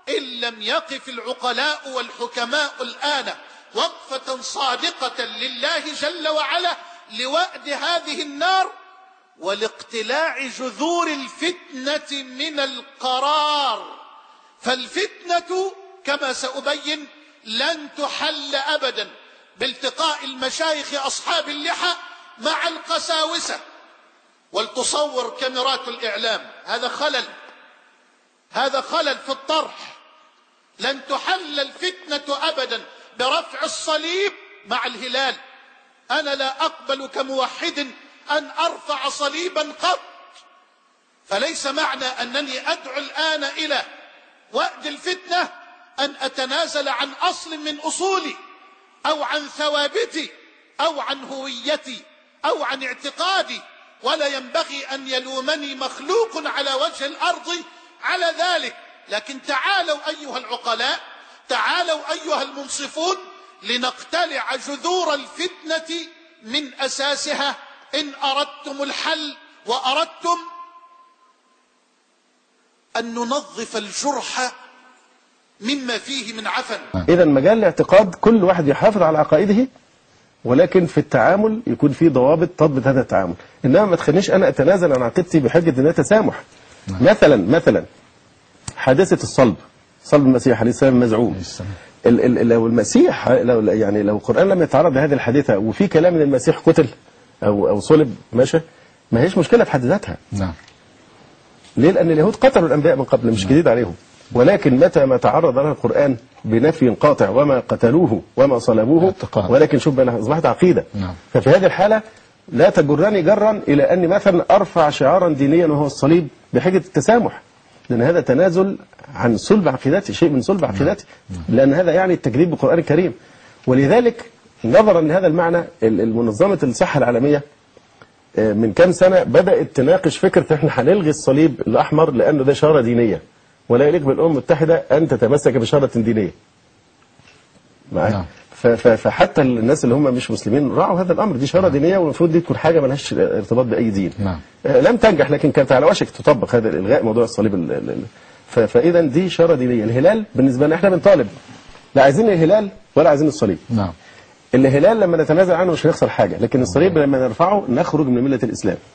إن لم يقف العقلاء والحكماء الآن وقفة صادقة لله جل وعلا لوأد هذه النار ولاقتلاع جذور الفتنة من القرار. فالفتنة كما سأبين لن تحل أبدا بالتقاء المشايخ أصحاب اللحى مع القساوسة. ولتصور كاميرات الإعلام هذا خلل في الطرح. لن تحل الفتنة أبدا برفع الصليب مع الهلال. أنا لا أقبل كموحد أن أرفع صليبا قط. فليس معنى أنني أدعو الآن إلى وأد الفتنة أن أتنازل عن أصل من أصولي أو عن ثوابتي أو عن هويتي أو عن اعتقادي، ولا ينبغي أن يلومني مخلوق على وجه الأرض على ذلك. لكن تعالوا أيها العقلاء، تعالوا أيها المنصفون، لنقتلع جذور الفتنة من أساسها إن أردتم الحل وأردتم أن ننظف الجرح مما فيه من عفن. إذا مجال الاعتقاد كل واحد يحافظ على عقائده، ولكن في التعامل يكون في ضوابط تضبط هذا التعامل. إنما ما تخلينيش أنا أتنازل عن عقيدتي بحجة إنها تسامح. مثلا حادثة الصلب، صلب المسيح عليه السلام المزعوم. لو المسيح لو القرآن لم يتعرض لهذه الحادثة وفي كلام ان المسيح قتل أو صلب، ماشي، ما هيش مشكلة في حد ذاتها. نعم. ليه؟ لأن اليهود قتلوا الأنبياء من قبل، مش جديد عليهم. ولكن متى ما تعرض لها القرآن بنفي قاطع وما قتلوه وما صلبوه، ولكن شوف بقى أصبحت عقيدة. نعم. ففي هذه الحالة لا تجرني جرا إلى أني مثلا أرفع شعارا دينيا وهو الصليب بحجة التسامح، لأن هذا تنازل عن صلب عقيدتي، شيء من صلب عقيدتي، لأن هذا يعني التكذيب بالقرآن الكريم. ولذلك نظرا لهذا المعنى المنظمة الصحة العالمية من كام سنة بدأت تناقش فكرة احنا هنلغي الصليب الأحمر لأنه ده شارة دينية، ولا يليق بالأمم المتحدة أن تتمسك بشارة دينية. نعم. فحتى الناس اللي هم مش مسلمين راعوا هذا الأمر، دي شارة دينية والمفروض دي تكون حاجة ملهاش ارتباط بأي دين. نعم. لم تنجح، لكن كانت على وشك تطبق هذا الإلغاء، موضوع الصليب. فإذا دي شارة دينية. الهلال بالنسبة لنا احنا بنطالب، لا عايزين الهلال ولا عايزين الصليب. نعم. الهلال لما نتنازل عنه مش هيخسر حاجة، لكن الصليب لما نرفعه نخرج من ملة الإسلام.